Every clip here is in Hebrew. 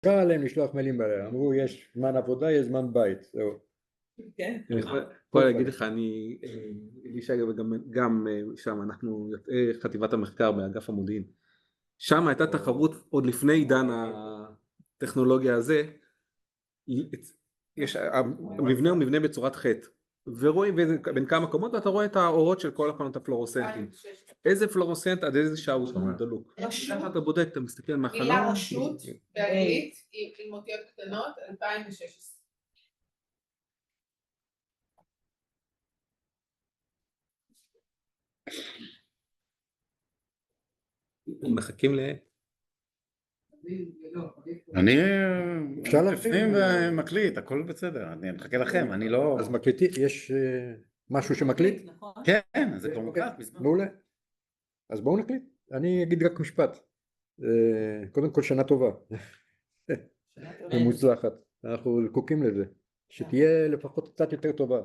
אסר עליהם לשלוח מיילים בלילה, אמרו יש זמן עבודה, יש זמן בית, זהו. כן. אני יכול להגיד לך, אני, אלישע, גם שם, אנחנו יוצאי חטיבת המחקר באגף המודיעין, שם הייתה תחרות עוד לפני עידן הטכנולוגיה הזה, המבנה הוא מבנה בצורת חטא, ורואים בין כמה קומות ואתה רואה את האורות של כל הפנות הפלורוסנטים. איזה פלורוסנט עד איזה שעה הוא דלוק. אתה בודק, אתה מסתכל מהחלום. מילה רשות באנגלית עם אותיות קטנות 2016. מחכים אני אפשר לפנים ומקליט, הכל בסדר, אני מחכה לכם, אני לא... אז מקליטי, יש משהו שמקליט? כן, זה כבר מוקלט מזמן. מעולה. אז בואו נקליט. אני אגיד רק משפט. קודם כל שנה טובה. ומוצלחת. אנחנו זקוקים לזה. שתהיה לפחות קצת יותר טובה.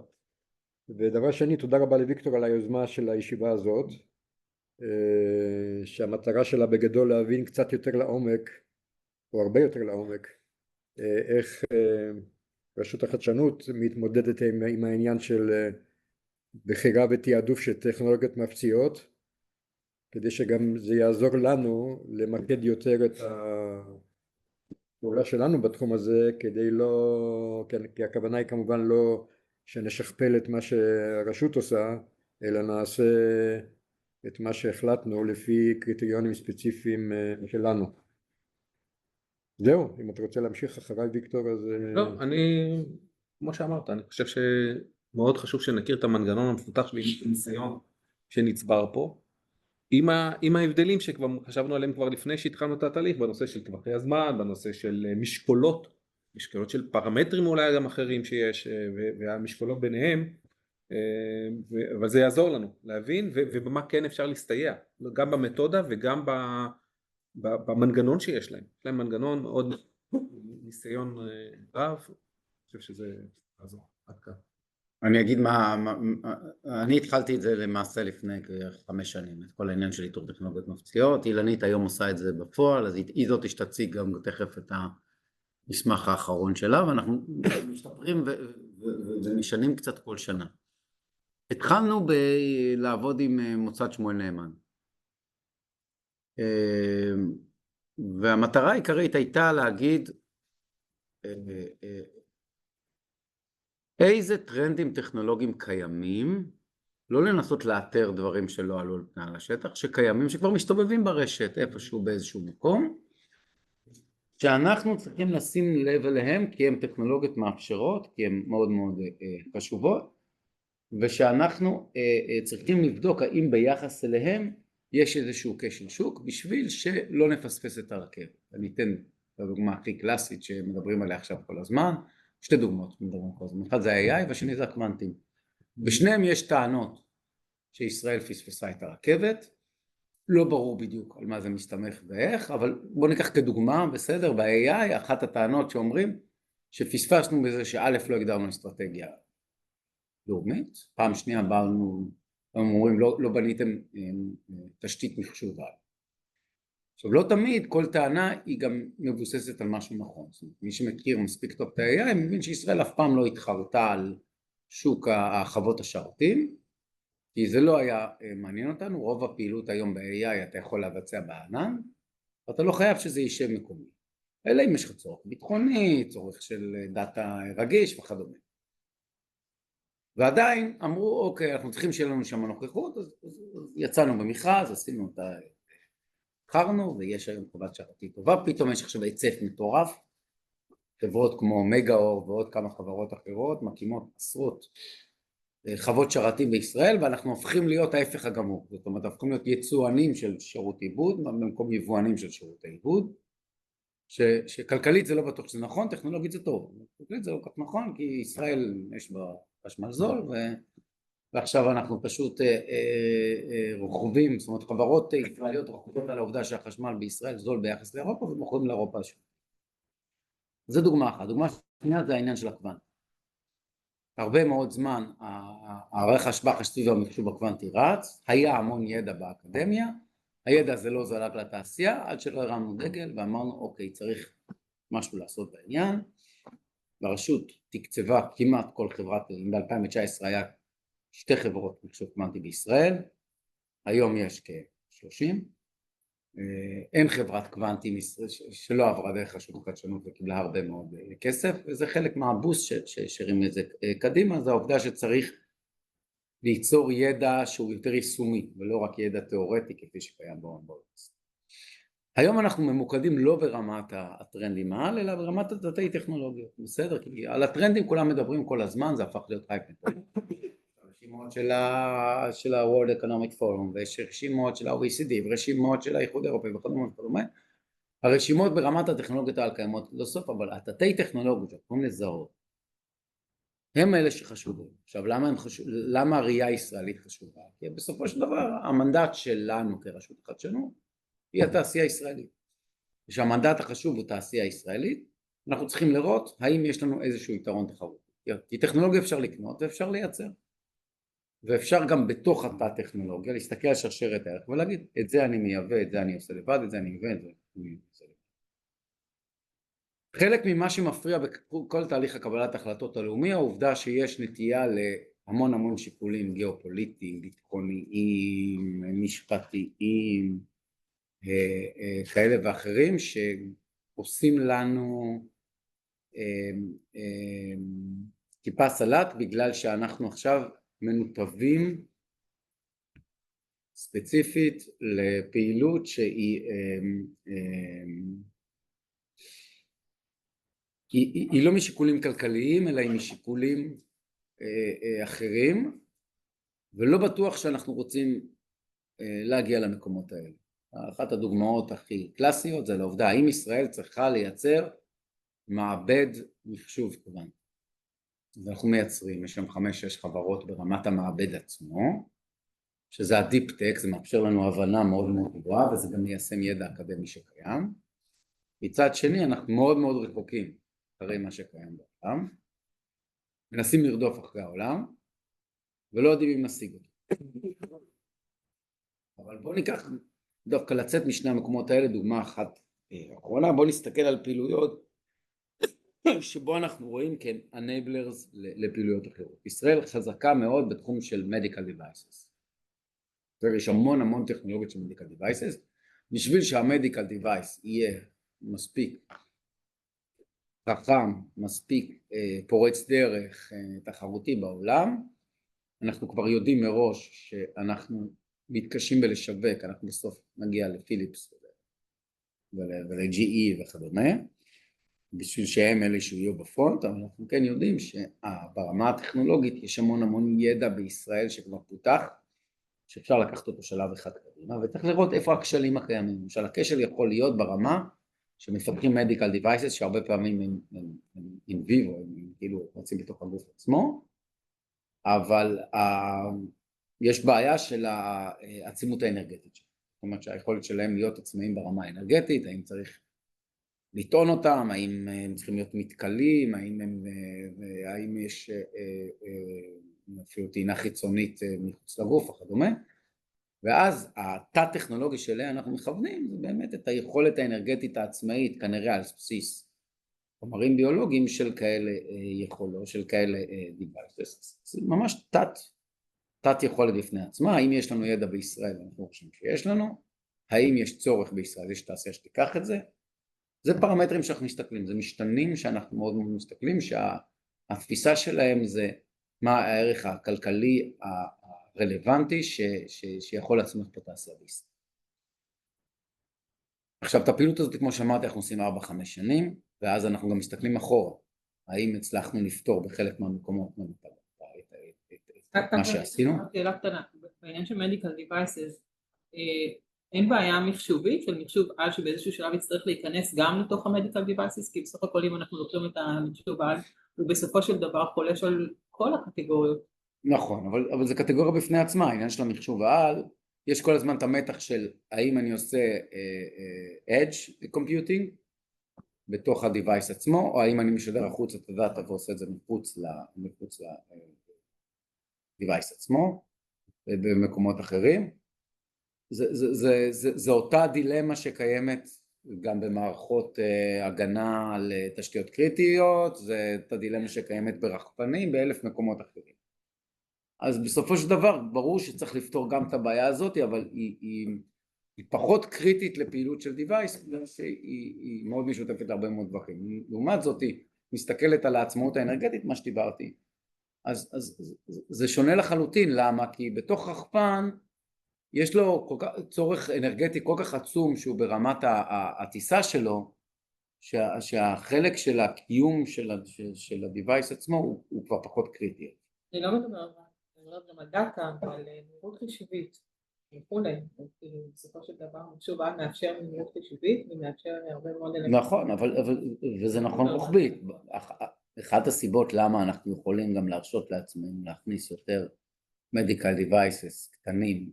ודבר שני, תודה רבה לוויקטור על היוזמה של הישיבה הזאת. שהמטרה שלה בגדול להבין קצת יותר לעומק, או הרבה יותר לעומק, איך רשות החדשנות מתמודדת עם העניין של בחירה ותעדוף של טכנולוגיות מפציעות, כדי שגם זה יעזור לנו למקד יותר את הפעולה שלנו בתחום הזה, כדי לא, כי הכוונה היא כמובן לא שנשכפל את מה שהרשות עושה, אלא נעשה את מה שהחלטנו לפי קריטריונים ספציפיים שלנו. זהו, אם אתה רוצה להמשיך אחריי ויקטור אז... לא, כמו שאמרת, אני חושב שמאוד חשוב שנכיר את המנגנון המפותח של ניסיון שנצבר פה, עם ההבדלים שכבר חשבנו עליהם כבר לפני שהתחלנו את התהליך, בנושא של טווחי הזמן, בנושא של משקולות של פרמטרים אולי גם אחרים שיש, והמשקולות ביניהם, אבל זה יעזור לנו להבין ובמה כן אפשר להסתייע, גם במתודה וגם במנגנון שיש להם. יש להם מנגנון מאוד ניסיון רב, אני חושב שזה יעזור עד כאן. אני אגיד אני התחלתי את זה למעשה לפני 5 שנים, את כל העניין של איתור טכנולוגיות מפציעות. אילנית היום עושה את זה בפועל, אז היא זאת שתציג גם תכף את המסמך האחרון שלה, ואנחנו משתפרים ומשנים קצת כל שנה. התחלנו לעבוד עם מוסד שמואל נאמן, והמטרה העיקרית הייתה להגיד איזה טרנדים טכנולוגיים קיימים, לא לנסות לאתר דברים שלא עלו על פני השטח, שקיימים, שכבר מסתובבים ברשת איפשהו באיזשהו מקום, שאנחנו צריכים לשים לב אליהם כי הם טכנולוגיות מאפשרות, כי הן מאוד מאוד חשובות, ושאנחנו צריכים לבדוק האם ביחס אליהם יש איזשהו כשל שוק בשביל שלא נפספס את הרכבת. אני אתן את הדוגמה הכי קלאסית שמדברים עליה עכשיו כל הזמן, 2 דוגמאות מדברים כל הזמן, אחד זה ה-AI והשני זה הקוונטים. בשניהם יש טענות שישראל פספסה את הרכבת, לא ברור בדיוק על מה זה מסתמך ואיך, אבל בוא ניקח כדוגמה, בסדר, ב-AI אחת הטענות שאומרים שפספסנו בזה שא' לא הגדרנו אסטרטגיה לאומית, פעם שנייה באנו, אומרים לא בניתם תשתית מחשוב. עכשיו לא תמיד כל טענה היא גם מבוססת על משהו נכון, זאת אומרת, מי שמכיר מספיק טוב את ה-AI מבין שישראל אף פעם לא התחרתה על שוק החוות השרתים, כי זה לא היה מעניין אותנו. רוב הפעילות היום ב-AI אתה יכול לבצע בענן, ואתה לא חייב שזה יישב מקומי, אלא אם יש לך צורך ביטחוני, צורך של דאטה רגיש וכדומה. ועדיין אמרו אוקיי, אנחנו צריכים שיהיה לנו שם נוכחות, אז יצאנו במכרז, עשינו את חרנו, ויש היום חוות שרתית טובה, פתאום יש עכשיו היצף מטורף, חברות כמו מגה-אור ועוד כמה חברות אחרות מקימות עשרות חוות שרתים בישראל, ואנחנו הופכים להיות ההפך הגמור, זאת אומרת הופכים להיות יצואנים של שירות עיבוד במקום יבואנים של שירותי עיבוד, שכלכלית זה לא בטוח שזה נכון, טכנולוגית זה טוב, טכנולוגית זה לא כך נכון כי ישראל יש בה חשמל זול, ועכשיו אנחנו פשוט רוכבים, זאת אומרת חברות ישראליות רוכבות על העובדה שהחשמל בישראל זול ביחס לאירופה ומוכרים לאירופה שוב. זו דוגמה אחת. דוגמה שנייה זה העניין של הקוונט. הרבה מאוד זמן הרכש בחש סביב המחשוב הקוונטי רץ, היה המון ידע באקדמיה, הידע הזה לא זלג לתעשייה עד שלא הרמנו דגל ואמרנו אוקיי, צריך משהו לעשות בעניין. הרשות תקצבה כמעט כל חברת, אם ב-2019 היה 2 חברות מחשוב קוונטי בישראל, היום יש כ-30, אין חברת קוונטים שלא עברה דרך רשות החדשנות וקיבלה הרבה מאוד כסף, וזה חלק מהבוסט שהרים את זה קדימה, זה העובדה שצריך ליצור ידע שהוא יותר יישומי ולא רק ידע תיאורטי כפי שקיים באוניברסיטה. היום אנחנו ממוקדים לא ברמת הטרנדים העל אלא ברמת התתי טכנולוגיות, בסדר? כי על הטרנדים כולם מדברים כל הזמן, זה הפך להיות הייפ. רשימות של ה-World Economic Forum ויש רשימות של ה-OECD ורשימות של האיחוד האירופי וכדומה. הרשימות ברמת הטכנולוגיות העל קיימות לא סוף, אבל התתי טכנולוגיות שאנחנו לזהות הם אלה שחשובים. עכשיו למה הראייה הישראלית חשובה? כי בסופו של דבר המנדט שלנו כרשות החדשנות היא התעשייה הישראלית. כשהמנדט החשוב הוא תעשייה ישראלית, אנחנו צריכים לראות האם יש לנו איזשהו יתרון תחרותי. כי טכנולוגיה אפשר לקנות ואפשר לייצר. ואפשר גם בתוך התת טכנולוגיה להסתכל על שרשרת הערך ולהגיד את זה אני מייבא, את זה אני עושה לבד, את זה אני מייבא, את זה אני עושה לבד. חלק ממה שמפריע בכל תהליך הקבלת החלטות הלאומי, העובדה שיש נטייה להמון שיקולים גיאופוליטיים, ביטחוניים, משפטיים, כאלה ואחרים שעושים לנו טיפה סלט בגלל שאנחנו עכשיו מנותבים ספציפית לפעילות שהיא היא לא משיקולים כלכליים אלא היא משיקולים אחרים, ולא בטוח שאנחנו רוצים להגיע למקומות האלה. אחת הדוגמאות הכי קלאסיות זה לעובדה האם ישראל צריכה לייצר מעבד מחשוב קוונטי. ואנחנו מייצרים, יש שם 5-6 חברות ברמת המעבד עצמו, שזה הדיפ טק, זה מאפשר לנו הבנה מאוד מאוד גבוהה וזה גם מיישם ידע אקדמי שקיים. מצד שני אנחנו מאוד רחוקים אחרי מה שקיים בעולם, מנסים לרדוף אחרי העולם ולא יודעים אם נשיג אותו. אבל בואו ניקח דווקא לצאת משני המקומות האלה דוגמה אחת אחרונה, בואו נסתכל על פעילויות שבו אנחנו רואים כ-enablers לפעילויות אחרות. ישראל חזקה מאוד בתחום של medical devices. ויש המון טכנולוגיות של medical devices. בשביל שה-medical device יהיה מספיק חכם, מספיק פורץ דרך, תחרותי בעולם, אנחנו כבר יודעים מראש שאנחנו מתקשים בלשווק, אנחנו בסוף נגיע לפיליפס ול-GE וכדומה, בשביל שהם אלה שיהיו בפרונט, אבל אנחנו כן יודעים שברמה הטכנולוגית יש המון ידע בישראל שכבר פותח, שאפשר לקחת אותו שלב אחד קדימה, וצריך לראות איפה הכשלים הקיימים. למשל, הכשל יכול להיות ברמה שמפתחים medical devices, שהרבה פעמים הם in vivo, הם כאילו רוצים בתוך הגוף עצמו, אבל יש בעיה של העצימות האנרגטית שלהם. זאת אומרת שהיכולת שלהם להיות עצמאים ברמה האנרגטית, האם צריך לטעון אותם, האם הם צריכים להיות מתקלים, האם יש אפילו טעינה חיצונית מחוץ לגוף וכדומה, ואז התת טכנולוגי שאליה אנחנו מכוונים זה באמת את היכולת האנרגטית העצמאית כנראה על בסיס חומרים ביולוגיים של כאלה יכולות, של כאלה devices. זה ממש תת יכולת בפני עצמה. האם יש לנו ידע בישראל? אנחנו חושבים שיש לנו. האם יש צורך בישראל? יש תעשייה שתיקח את זה? זה פרמטרים שאנחנו מסתכלים, זה משתנים שאנחנו מאוד מסתכלים, שהתפיסה שלהם זה מה הערך הכלכלי הרלוונטי שיכול להצמיח פה תעשייה בישראל. עכשיו את הפעילות הזאת כמו שאמרתי אנחנו עושים 4-5 שנים, ואז אנחנו גם מסתכלים אחורה, האם הצלחנו לפתור בחלק מהמקומות מה שעשינו. שאלה קטנה, בעניין של medical devices, אין בעיה מחשובית של מחשוב על שבאיזשהו שלב יצטרך להיכנס גם לתוך ה-medical devices, כי בסך הכל אם אנחנו לוקחים את המחשוב על, הוא בסופו של דבר חולש על כל הקטגוריות. נכון, אבל זה קטגוריה בפני עצמה, העניין של המחשוב העל, יש כל הזמן את המתח של האם אני עושה edge computing בתוך ה-device עצמו, או האם אני משדר החוץ את הדאטה ועושה את זה מחוץ ל-device עצמו, במקומות אחרים. זה אותה דילמה שקיימת גם במערכות הגנה על תשתיות קריטיות, זה את הדילמה שקיימת ברחפנים באלף מקומות אחרים. אז בסופו של דבר ברור שצריך לפתור גם את הבעיה הזאת, אבל היא פחות קריטית לפעילות של דיווייס, בגלל שהיא מאוד משותפת להרבה מאוד דברים. לעומת זאת היא מסתכלת על העצמאות האנרגטית, מה שדיברתי, אז זה שונה לחלוטין. למה? כי בתוך רחפן יש לו צורך אנרגטי כל כך עצום שהוא ברמת הטיסה שלו, שהחלק של הקיום של הדיווייס עצמו הוא כבר פחות קריטי. אני לא מדברת גם על דאטה, אבל מהירות חישובית וכולי, בסופו של דבר מחשוב על מאפשר מהירות חישובית ומאפשר הרבה מאוד אלמנטים. נכון, וזה נכון רוחבית. אחת הסיבות למה אנחנו יכולים גם להרשות לעצמנו להכניס יותר medical devices קטנים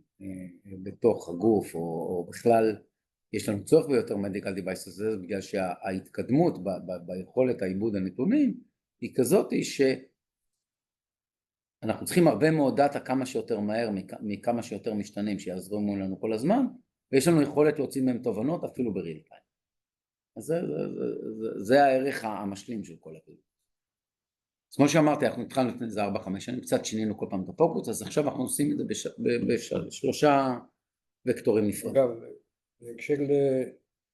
בתוך הגוף, או בכלל יש לנו צורך ביותר medical devices, זה בגלל שההתקדמות ביכולת העיבוד הנתונים היא כזאת שאנחנו צריכים הרבה מאוד דאטה כמה שיותר מהר מכמה שיותר משתנים שיעזרו לנו כל הזמן, ויש לנו יכולת להוציא מהם תובנות אפילו בריל טיים. אז זה הערך המשלים של כל הפעילות. אז כמו שאמרתי, אנחנו התחלנו לפני איזה 4-5 שנים, קצת שינינו כל פעם את הפוקוס, אז עכשיו אנחנו עושים את זה בשלושה וקטורים נפרדים. אגב, בהקשר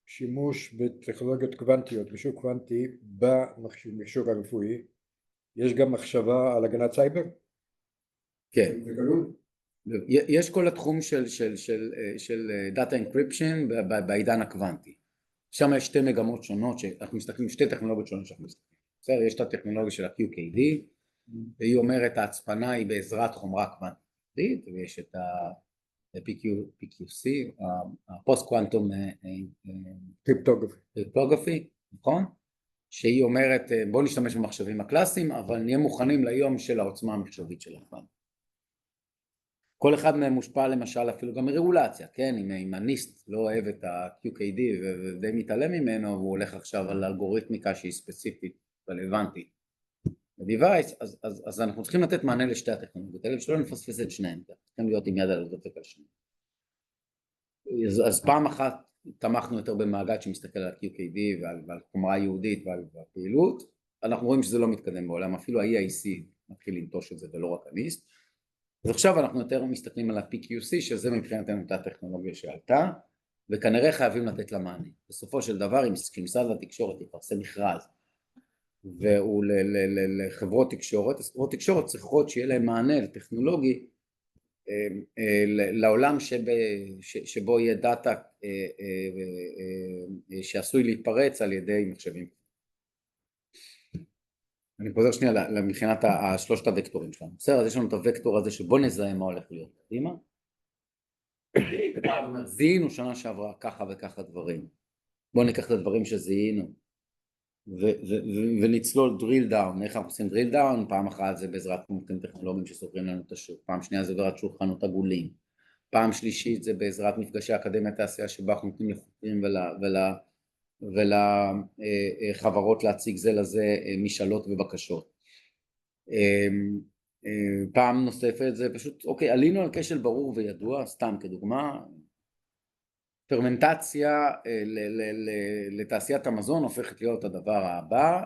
לשימוש בטכנולוגיות קוונטיות, חישוב קוונטי במכשור הרפואי, יש גם מחשבה על הגנת סייבר? כן. יש כל התחום של דאטה אנקריפשן בעידן הקוונטי. שם יש שתי מגמות שונות, שאנחנו מסתכלים, שתי טכנולוגיות שונות שאנחנו מסתכלים. יש את הטכנולוגיה של ה-QKD, והיא אומרת ההצפנה היא בעזרת חומרה קוונטית, ויש את ה-PQC, הפוסט קוונטום קריפטוגרפי, נכון? שהיא אומרת בוא נשתמש במחשבים הקלאסיים, אבל נהיה מוכנים ליום של העוצמה המחשבית של הקוונטום. כל אחד מהם מושפע למשל אפילו גם מרגולציה, כן? אם הניסט לא אוהב את ה-QKD ודי מתעלם ממנו, והוא הולך עכשיו על אלגוריתמיקה שהיא ספציפית רלוונטית בדיווייס, אז אנחנו צריכים לתת מענה לשתי הטכנולוגיות האלה, ושלא נפספס את שניהם, צריכים להיות עם יד על הדופק על שניהם. אז פעם אחת תמכנו יותר במאגד שמסתכל על ה-QKD ועל חומרה יהודית ועל הפעילות, אנחנו רואים שזה לא מתקדם בעולם, אפילו ה-EIC מתחיל לנטוש את זה ולא רק הניסט, אז עכשיו אנחנו יותר מסתכלים על ה-PQC, שזה מבחינתנו אותה טכנולוגיה שעלתה, וכנראה חייבים לתת לה מענה. בסופו של דבר, כשמשרד התקשורת יפרסם מכרז, והוא לחברות תקשורת, אז חברות תקשורת צריכות שיהיה להם מענה טכנולוגי לעולם שבו יהיה דאטה שעשוי להתפרץ על ידי מחשבים. אני חוזר שנייה למבחינת שלושת הוקטורים שלנו. בסדר, אז יש לנו את הוקטור הזה שבוא נזהה מה הולך להיות קדימה. זיהינו שנה שעברה ככה וככה דברים. בוא ניקח את הדברים שזיהינו ונצלול drill down. איך אנחנו עושים drill down? פעם אחת זה בעזרת מומחים טכנולוגיים שסוגרים לנו את השוק, פעם שנייה זה בעזרת שולחנות עגולים, פעם שלישית זה בעזרת מפגשי אקדמיה תעשייה שבה אנחנו נותנים לחוקרים ולחברות להציג זה לזה משאלות ובקשות. פעם נוספת זה פשוט, אוקיי, עלינו על כשל ברור וידוע, סתם כדוגמה, פרמנטציה לתעשיית המזון הופכת להיות הדבר הבא.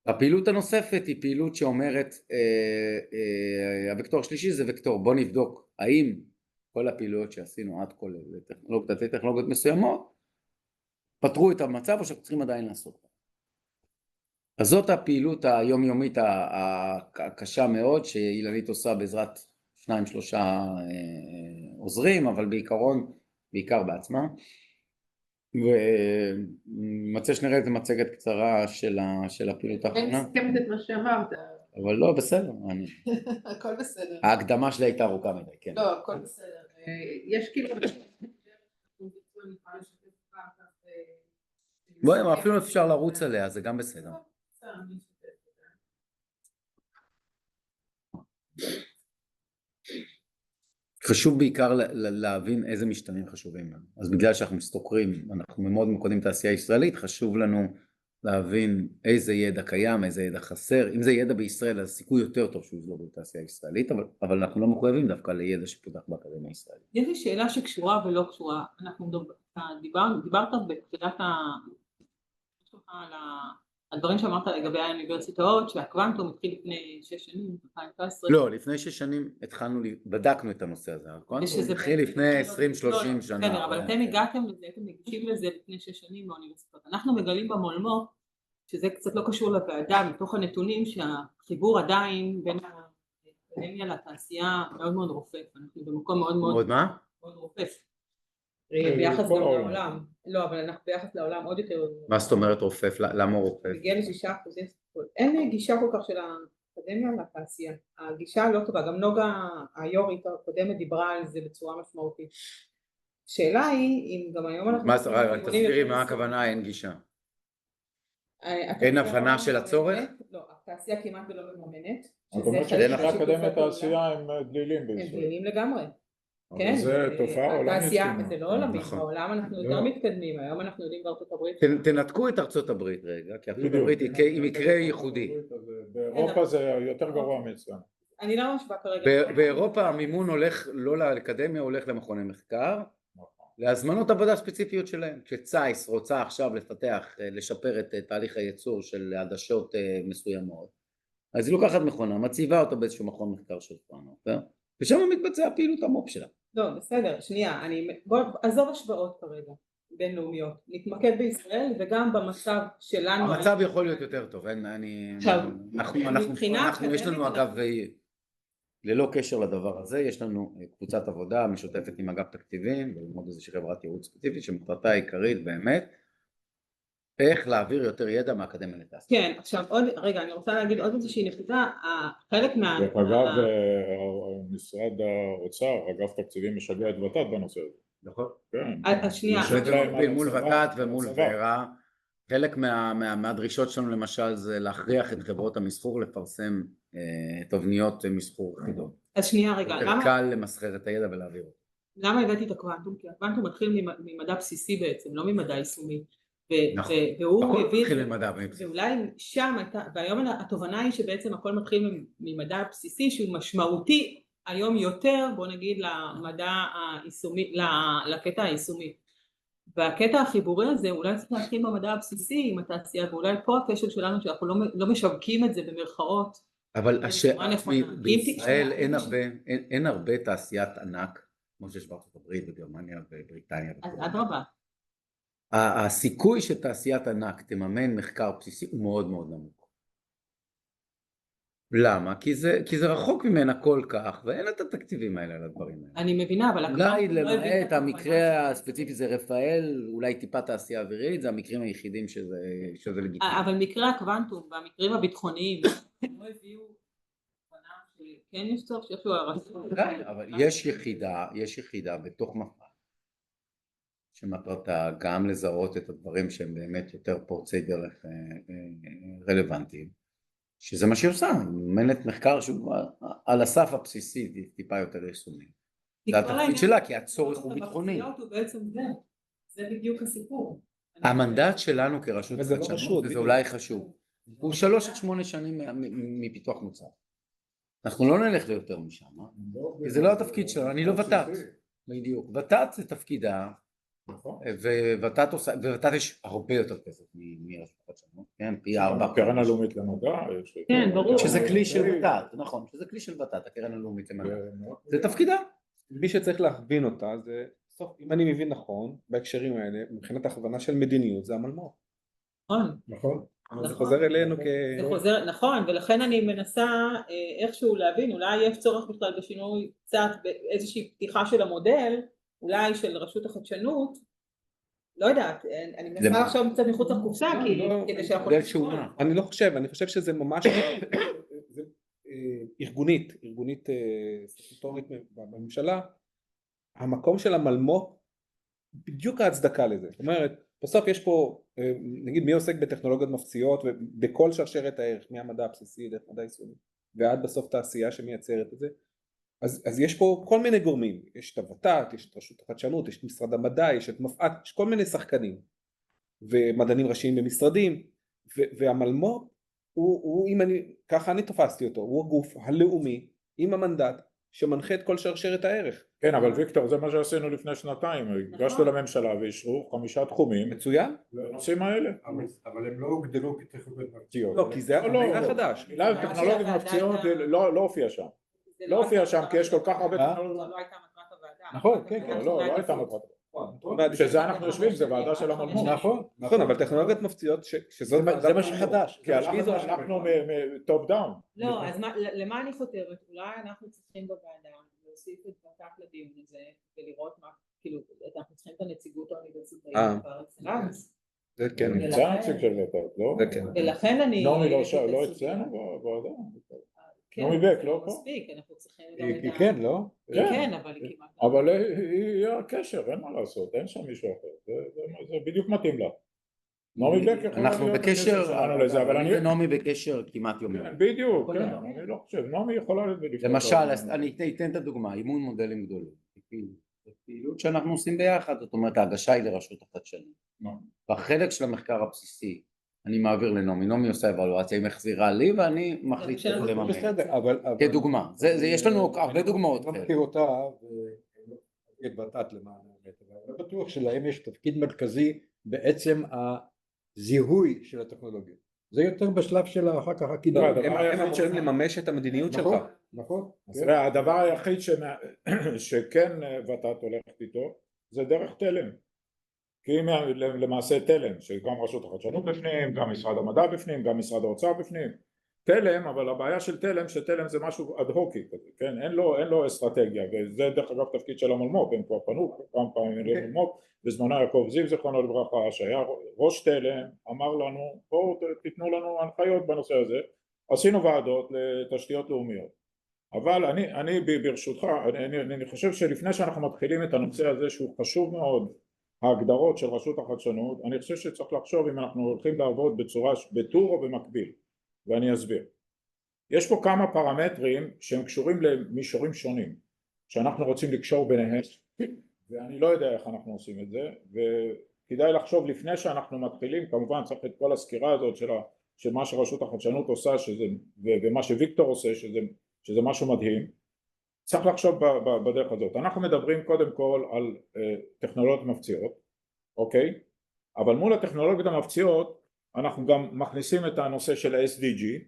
הפעילות הנוספת היא פעילות שאומרת, הוקטור השלישי זה וקטור, בוא נבדוק האם כל הפעילויות שעשינו עד כה לטכנולוגיות מסוימות פתרו את המצב או שאנחנו צריכים עדיין לעשות. אז זאת הפעילות היומיומית הקשה מאוד שאילנית עושה בעזרת 2-3 עוזרים, אבל בעיקרון בעיקר בעצמה. ומצא שנראה את מצגת קצרה של הפעילות האחרונה. אני מסכמת את מה שאמרת. אבל לא, בסדר. הכל בסדר. ההקדמה שלה הייתה ארוכה מדי, כן. לא, הכל בסדר. יש כאילו... בואי, אפילו אפשר לרוץ עליה, זה גם בסדר. חשוב בעיקר להבין איזה משתנים חשובים לנו. אז בגלל שאנחנו מסתוקרים, אנחנו מאוד מקודמים תעשייה ישראלית, חשוב לנו להבין איזה ידע קיים, איזה ידע חסר. אם זה ידע בישראל, אז סיכוי יותר טוב שהוא יזלוג בתעשייה הישראלית, אבל אנחנו לא מחויבים דווקא לידע שפותח באקדמיה הישראלית. יש לי שאלה שקשורה ולא קשורה. דיברת בתחילת על הדברים שאמרת לגבי האוניברסיטאות, שהקוונטום התחיל לפני 6 שנים, 2019. לא, לפני 6 שנים בדקנו את הנושא הזה. הקוונטום התחיל לפני 20-30 שנה. בסדר, אבל אתם הגעתם לזה, אתם מגישים לזה לפני 6 שנים באוניברסיטאות. אנחנו מגלים במולמות, שזה קצת לא קשור לוועדה, מתוך הנתונים שהחיבור עדיין בין האקדמיה לתעשייה מאוד מאוד רופף. אנחנו במקום מאוד מאוד רופף. ביחס גם לעולם. לא, אבל אנחנו ביחס לעולם עוד יותר. מה זאת אומרת רופף? למה הוא רופף? מגיע ל6%. אין גישה כל כך של האקדמיה לתעשייה. הגישה לא טובה. גם נוגה היורית הקודמת דיברה על זה בצורה משמעותית. השאלה היא אם גם היום אנחנו... תסבירי מה הכוונה אין גישה. אין הבנה של הצורך? לא, התעשייה כמעט ולא ממומנת. זאת אומרת שהאקדמיה תעשייה הם דלילים בישראל. הם דלילים לגמרי. כן, זה תופעה עולמית. זה לא עולמית, בעולם אנחנו יותר מתקדמים, היום אנחנו יודעים בארצות הברית. תנתקו את ארצות הברית רגע, כי ארצות הברית היא מקרה ייחודי. באירופה זה יותר גרוע מאצלנו. אני לא משווה כרגע. באירופה המימון הולך לא לאקדמיה, הולך למכוני מחקר, להזמנות עבודה ספציפיות שלהם. כשצייס רוצה עכשיו לפתח, לשפר את תהליך הייצור של עדשות מסוימות, אז היא לוקחת מכונה, מציבה אותה באיזשהו מכון מחקר של פאנו, ושם מתבצע פעילות המופ שלה. לא, בסדר, שנייה, בוא עזוב השוואות כרגע, בינלאומיות, נתמקד בישראל וגם במצב שלנו. המצב יכול להיות יותר טוב, יש לנו אגב, ללא קשר לדבר הזה, יש לנו קבוצת עבודה משותפת עם אגף תקציבים, וללמוד איזושהי חברת ייעוץ ספציפית, שמטרתה העיקרית באמת, איך להעביר יותר ידע מהאקדמיה לתעשייה. כן, עכשיו רגע, אני רוצה להגיד עוד איזושהי נקודה, חלק אגב, משרד האוצר, אגף תקציבים משגע את ות"ת בנושא הזה. נכון. השנייה. מול ות"ת ומול ור"ה, חלק מהדרישות שלנו למשל זה להכריח את חברות המסחור לפרסם תבניות מסחור חידות. אז שנייה רגע, יותר קל למסחר את הידע ולהעביר אותו. למה הבאתי את הקוונטום? כי הקוונטום מתחיל ממדע בסיסי בעצם, לא ממדע יישומי. והוא הביא, ואולי שם הייתה, והיום התובנה היא שבעצם הכל מתחיל ממדע בסיסי שהוא משמעותי היום יותר, בוא נגיד, למדע היישומי, לקטע היישומי. והקטע החיבורי הזה אולי צריך להתחיל במדע הבסיסי עם התעשייה, ואולי פה הכשל שלנו שאנחנו לא משווקים את זה במרכאות. אבל בישראל אין הרבה תעשיית ענק, כמו שיש בארצות הברית, בגרמניה ובריטניה. אז אדרבה. הסיכוי שתעשיית ענק תממן מחקר בסיסי הוא מאוד מאוד נמוך. למה? כי זה רחוק ממנה כל כך, ואין את התקציבים האלה על הדברים האלה. אני מבינה, אבל... אולי למעט המקרה הספציפי זה רפאל, אולי טיפה תעשייה אווירית, זה המקרים היחידים שזה לגיטימי. אבל מקרה הקוונטום והמקרים הביטחוניים, לא הביאו הבנה שכן יש צורך שיש לו הרצון. אבל יש יחידה בתוך מפעל, שמטרתה גם לזהות את הדברים שהם באמת יותר פורצי דרך רלוונטיים, שזה מה שהיא עושה, היא מממנת מחקר שהוא על הסף הבסיסי, טיפה יותר יישומי. זה התפקיד שלה, כי הצורך הוא ביטחוני. זה בדיוק הסיפור. המנדט שלנו כרשות חדשנות, וזה אולי חשוב, הוא 3-8 שנים מפיתוח מוצר. אנחנו לא נלך ליותר משם, כי זה לא התפקיד שלנו, אני לא ות"ת. בדיוק, ות"ת זה תפקידה, וות"ת יש הרבה יותר כסף מרשות חדשנות, כן, פי 4. הקרן הלאומית למדע, כן, ברור. שזה כלי של ות"ת, נכון, שזה כלי של ות"ת, הקרן הלאומית למדע. זה תפקידה. מי שצריך להכווין אותה זה, אם אני מבין נכון, בהקשרים האלה, מבחינת הכוונה של מדיניות, זה המלמ"ב. נכון. זה חוזר אלינו נכון, ולכן אני מנסה איכשהו להבין, אולי יש צורך בכלל בשינוי קצת באיזושהי פתיחה של המודל, אולי של רשות החדשנות, לא יודעת, אני מנסה לחשוב קצת מחוץ לקופסה, כדי שאנחנו... אני לא חושב, אני חושב שזה ממש ארגונית סטטוטורית בממשלה, המקום של המלמ"ב, בדיוק ההצדקה לזה, זאת אומרת, בסוף יש פה, נגיד מי עוסק בטכנולוגיות מפציעות, ובכל שרשרת הערך, מהמדע הבסיסי דרך מדע יישומי, ועד בסוף תעשייה שמייצרת את זה, אז יש פה כל מיני גורמים, יש את הוות"ת, יש את רשות החדשנות, יש את משרד המדע, יש את מפא"ת, יש כל מיני שחקנים, ומדענים ראשיים במשרדים, והמלמ"ב הוא, אם ככה אני תופסתי אותו, הוא הגוף הלאומי עם המנדט שמנחה את כל שרשרת הערך. כן, אבל ויקטור, זה מה שעשינו לפני שנתיים, הגשנו לממשלה ואישרו 5 תחומים מצוין. לנושאים האלה. אבל הם לא הוגדרו כטכנולוגיות מבצעיות. לא, כי זה היה חדש. מילה טכנולוגיות מבצעיות לא הופיע שם. לא הופיע שם כי יש כל כך הרבה טכנולוגיות. זו לא הייתה מטרת הוועדה. נכון, כן, לא הייתה מטרת. שזה אנחנו יושבים, זה ועדה של המלמ"ב. נכון, אבל טכנולוגיות מבצעיות שזאת זה מה שחדש. כי הלכנו מטופ דאון. לא, אז למה אני חותרת? אולי אנחנו צריכים בוועדה להוסיף את ות"ת לדיון הזה ולראות מה, כאילו, אנחנו צריכים את הנציגות האוניברסיטאית בארץ. זה כן. נמצא נציג של ות"ת, לא? זה כן. ולכן אני... נעמי לא אצלנו בוועדה. נעמי בק, לא פה? מספיק, אנחנו צריכים... היא כן, לא? כן, אבל היא כמעט... אבל היא הקשר, אין מה לעשות, אין שם מישהו אחר, זה בדיוק מתאים לה. נעמי בק יכולה אנחנו להיות בקשר, שלנו לזה, אבל אני... ונעמי בקשר כמעט יומיים. בדיוק, כן, אני לא חושב, נעמי יכולה להיות בדיוק. למשל, אני אתן את הדוגמה, אימון מודלים גדולים. זו פעילות שאנחנו עושים ביחד, זאת אומרת, ההגשה היא לרשות החדשנות. בחלק של המחקר הבסיסי, אני מעביר לנעמי, נעמי עושה אבלואציה, היא מחזירה לי ואני מחליט איך לממן. בסדר, אבל... כדוגמה, יש לנו הרבה דוגמאות. אני לא מכיר אותה ואת ות"ת למען האמת, אבל אני לא בטוח שלהם יש תפקיד מרכזי בעצם הזיהוי של הטכנולוגיה. זה יותר בשלב של אחר כך הקידום. הם אמורים לממש את המדיניות שלך. נכון. הדבר היחיד שכן ות"ת הולכת איתו זה דרך תלם. כי אם למעשה תלם, שגם רשות החדשנות בפנים, גם משרד המדע בפנים, גם משרד האוצר בפנים, תלם, אבל הבעיה של תלם, שתלם זה משהו אד-הוקי כזה, כן? אין לו אסטרטגיה, וזה דרך אגב תפקיד של המלמ"ב, הם כבר פנו כמה פעמים למלמ"ב, בזמנו יעקב זיו זכרונו לברכה, שהיה ראש תלם, אמר לנו, בואו תיתנו לנו הנחיות בנושא הזה, עשינו ועדות לתשתיות לאומיות, אבל אני ברשותך, אני חושב שלפני שאנחנו מתחילים את הנושא הזה שהוא חשוב מאוד, ההגדרות של רשות החדשנות, אני חושב שצריך לחשוב אם אנחנו הולכים לעבוד בטור או במקביל, ואני אסביר. יש פה כמה פרמטרים שהם קשורים למישורים שונים, שאנחנו רוצים לקשור ביניהם, ואני לא יודע איך אנחנו עושים את זה, וכדאי לחשוב לפני שאנחנו מתחילים, כמובן צריך את כל הסקירה הזאת של מה שרשות החדשנות עושה, ומה שוויקטור עושה, שזה משהו מדהים, צריך לחשוב בדרך הזאת. אנחנו מדברים קודם כל על טכנולוגיות מבצעיות, אוקיי? אבל מול הטכנולוגיות המבצעיות אנחנו גם מכניסים את הנושא של ה-SDG,